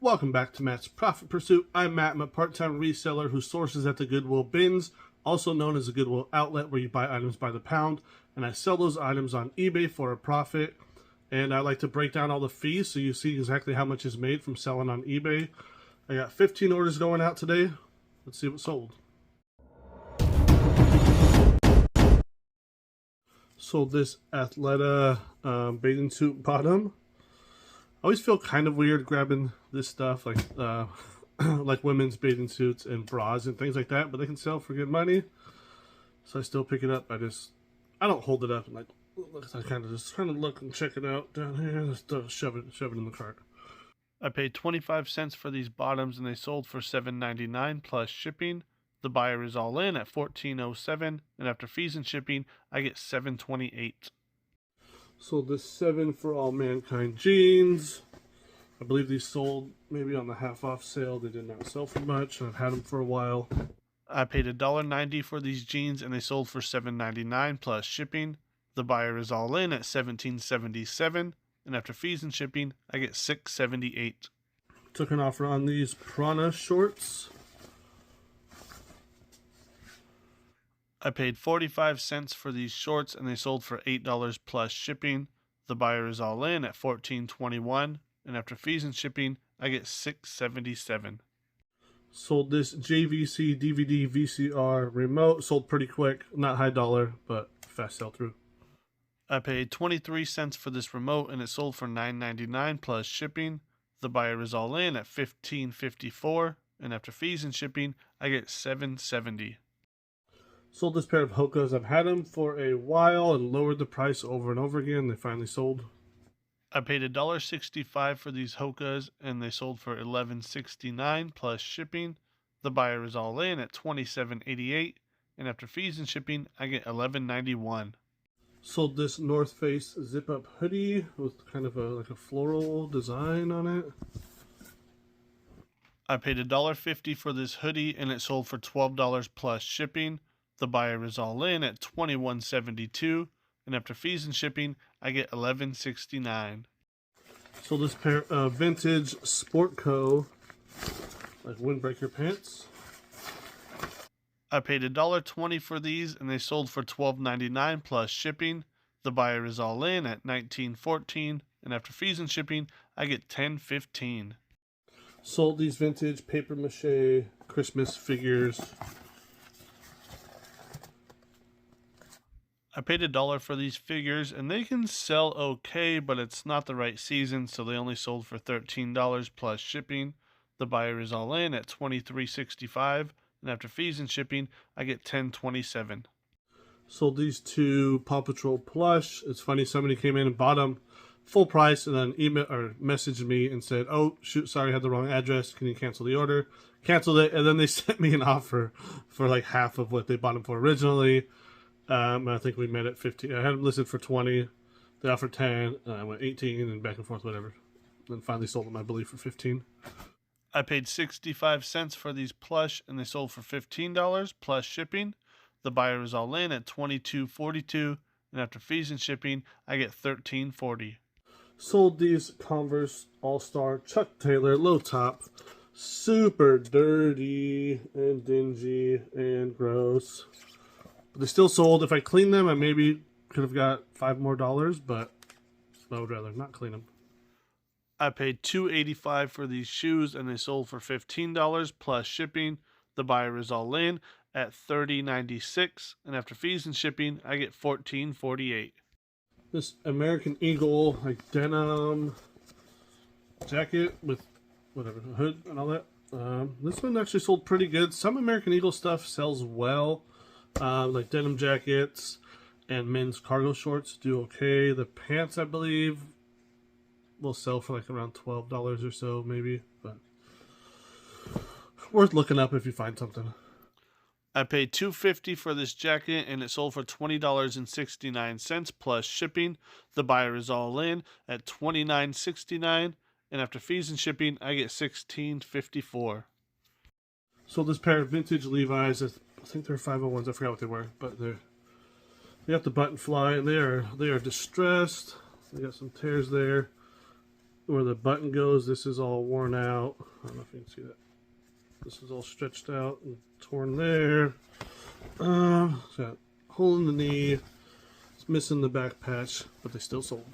Welcome back to Matt's Profit Pursuit. I'm Matt. I'm a part-time reseller who sources at the Goodwill bins, also known as a Goodwill outlet where you buy items by the pound, and I sell those items on eBay for a profit. And I like to break down all the fees so you see exactly how much is made from selling on eBay. I got 15 orders going out today. Let's see what sold. Sold this Athleta bathing suit bottom. I always feel kind of weird grabbing this stuff, like like women's bathing suits and bras and things like that, but they can sell for good money, so I still pick it up. I don't hold it up and I kind of just trying to look and check it out down here. Just shove it in the cart. I paid 25 cents for these bottoms and they sold for $7.99 plus shipping. The buyer is all in at $14.07, and after fees and shipping, I get $7.28. Sold this 7 for All Mankind jeans. I believe these sold maybe on the half off sale. They did not sell for much. I've had them for a while. I paid $1.90 for these jeans and they sold for $7.99 plus shipping. The buyer is all in at $17.77, and after fees and shipping, I get $6.78. Took an offer on these Prana shorts. I paid 45 cents for these shorts and they sold for $8 plus shipping. The buyer is all in at $14.21, and after fees and shipping, I get $6.77. Sold this JVC DVD VCR remote. Sold pretty quick. Not high dollar, but fast sell through. I paid 23 cents for this remote and it sold for $9.99 plus shipping. The buyer is all in at $15.54, and after fees and shipping, I get $7.70. Sold this pair of Hokas. I've had them for a while and lowered the price over and over again. They finally sold. I paid $1.65 for these Hokas and they sold for $11.69 plus shipping. The buyer is all in at $27.88, and after fees and shipping, I get $11.91. Sold this North Face zip-up hoodie with kind of like a floral design on it. I paid $1.50 for this hoodie and it sold for $12 plus shipping. The buyer is all in at $21.72, and after fees and shipping, I get $11.69. Sold this pair of vintage Sportco, like windbreaker pants. I paid $1.20 for these and they sold for $12.99 plus shipping. The buyer is all in at $19.14, and after fees and shipping, I get $10.15. Sold these vintage paper mache Christmas figures. I paid $1 for these figures and they can sell okay, but it's not the right season, so they only sold for $13 plus shipping. The buyer is all in at $23.65, and after fees and shipping, I get $10.27. Sold these two Paw Patrol plush. It's funny, somebody came in and bought them full price and then messaged me and said, "Oh shoot, sorry, I had the wrong address. Can you cancel the order?" Canceled it, and then they sent me an offer for like half of what they bought them for originally. I think we met at 15. I had them listed for 20. They offered 10. I went 18 and back and forth, whatever. Then finally sold them, I believe, for 15. I paid 65 cents for these plush and they sold for $15 plus shipping. The buyer is all in at $22.42, and after fees and shipping, I get $13.40. Sold these Converse All-Star Chuck Taylor low top. Super dirty and dingy and gross. They still sold. If I cleaned them, I maybe could have got $5 more, but I would rather not clean them. I paid $2.85 for these shoes and they sold for $15 plus shipping. The buyer is all in at $30.96, and after fees and shipping, I get $14.48. This American Eagle like denim jacket with whatever hood and all that. This one actually sold pretty good. Some American Eagle stuff sells well. Like denim jackets and men's cargo shorts do okay. The pants, I believe, will sell for like around $12 or so, maybe, but worth looking up if you find something. I paid $2.50 for this jacket and it sold for $20.69 plus shipping. The buyer is all in at $29.69, and after fees and shipping, I get $16.54. Sold this pair of vintage Levi's. I think they're 501s. I forgot what they were, but they got the button fly, and they are distressed. They got some tears there. where the button goes, this is all worn out. I don't know if you can see that. This is all stretched out and torn there. It's got a hole in the knee. It's missing the back patch, but they still sold.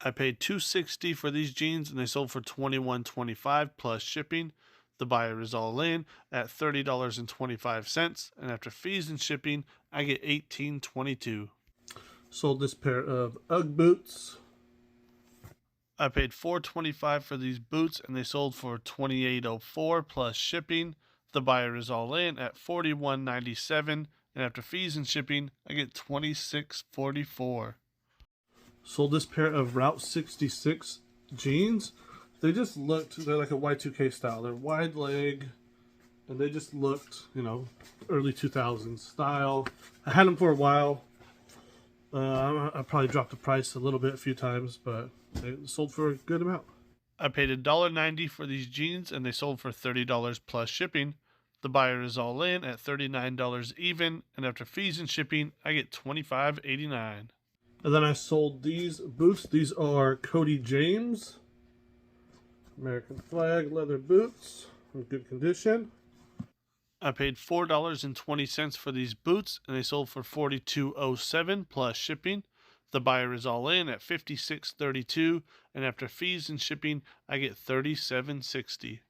I paid $260 for these jeans and they sold for $21.25 plus shipping. The buyer is all in at $30.25, and after fees and shipping, I get $18.22. Sold this pair of UGG boots. I paid $4.25 for these boots and they sold for $28.04 plus shipping. The buyer is all in at $41.97, and after fees and shipping, I get $26.44. Sold this pair of Route 66 jeans. They just looked, they're like a Y2K style. They're wide leg, and they just looked, you know, early 2000s style. I had them for a while. I probably dropped the price a little bit a few times, but they sold for a good amount. I paid $1.90 for these jeans and they sold for $30 plus shipping. The buyer is all in at $39 even, and after fees and shipping, I get $25.89. And then I sold these boots. These are Cody James American flag leather boots in good condition. I paid $4.20 for these boots and they sold for $42.07 plus shipping. The buyer is all in at $56.32, and after fees and shipping, I get $37.60.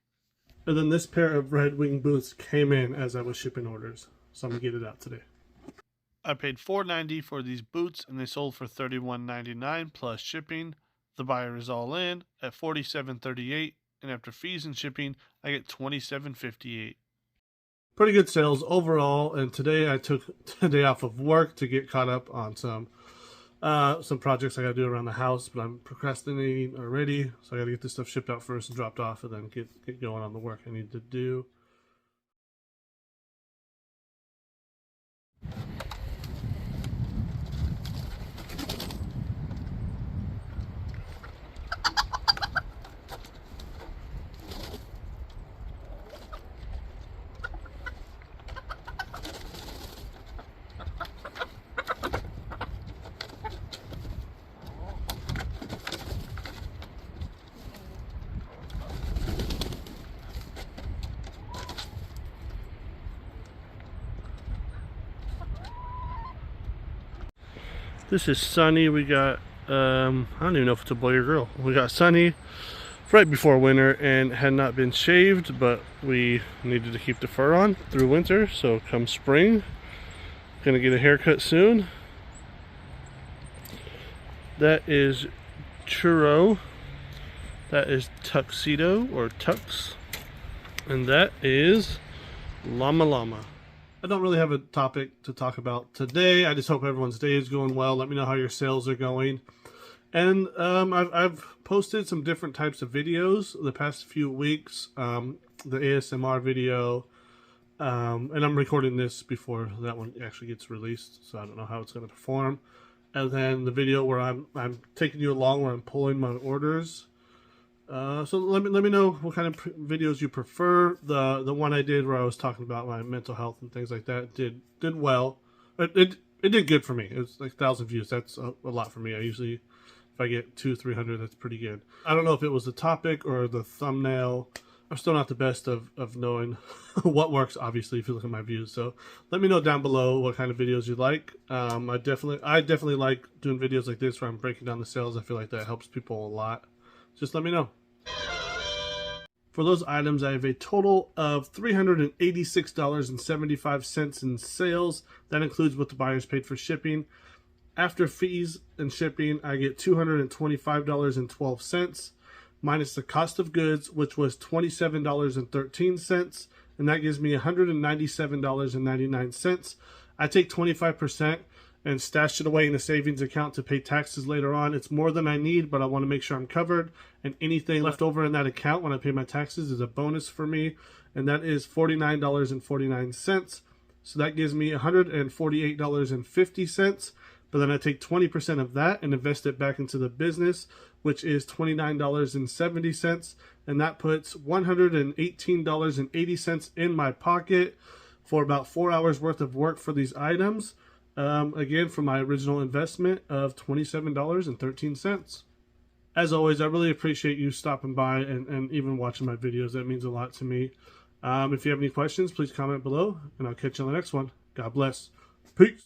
And then this pair of Red Wing boots came in as I was shipping orders, so I'm gonna get it out today. I paid $4.90 for these boots and they sold for $31.99 plus shipping. The buyer is all in at $47.38, and after fees and shipping, I get $27.58. Pretty good sales overall, and today I took today off of work to get caught up on some projects I gotta do around the house, but I'm procrastinating already, so I gotta get this stuff shipped out first and dropped off, and then get going on the work I need to do. This is Sunny. We got, I don't even know if it's a boy or girl. We got Sunny right before winter and had not been shaved, but we needed to keep the fur on through winter. So come spring, gonna get a haircut soon. That is Churro. That is Tuxedo or Tux. And that is Llama Llama. I don't really have a topic to talk about today. I just hope everyone's day is going well. Let me know how your sales are going. And I've posted some different types of videos the past few weeks. The ASMR video, and I'm recording this before that one actually gets released, so I don't know how it's going to perform. And then the video where I'm taking you along, where I'm pulling my orders. So let me know what kind of videos you prefer. The one I did where I was talking about my mental health and things like that did well. It did good for me. It was like 1,000 views. That's a lot for me. I usually, if I get 200-300, that's pretty good. I don't know if it was the topic or the thumbnail. I'm still not the best of knowing what works, obviously, if you look at my views. So let me know down below what kind of videos you like. I definitely like doing videos like this where I'm breaking down the sales. I feel like that helps people a lot. Just let me know. For those items, I have a total of $386.75 in sales. That includes what the buyers paid for shipping. After fees and shipping, I get $225.12, minus the cost of goods, which was $27.13, and that gives me $197.99. I take 25% and stash it away in a savings account to pay taxes later on. It's more than I need, but I want to make sure I'm covered. And anything left over in that account when I pay my taxes is a bonus for me. And that is $49.49. So that gives me $148.50. But then I take 20% of that and invest it back into the business, which is $29.70. And that puts $118.80 in my pocket for about 4 hours worth of work for these items. Again, for my original investment of $27.13. as always, I really appreciate you stopping by and even watching my videos. That means a lot to me. If you have any questions, please comment below, and I'll catch you on the next one. God bless. Peace.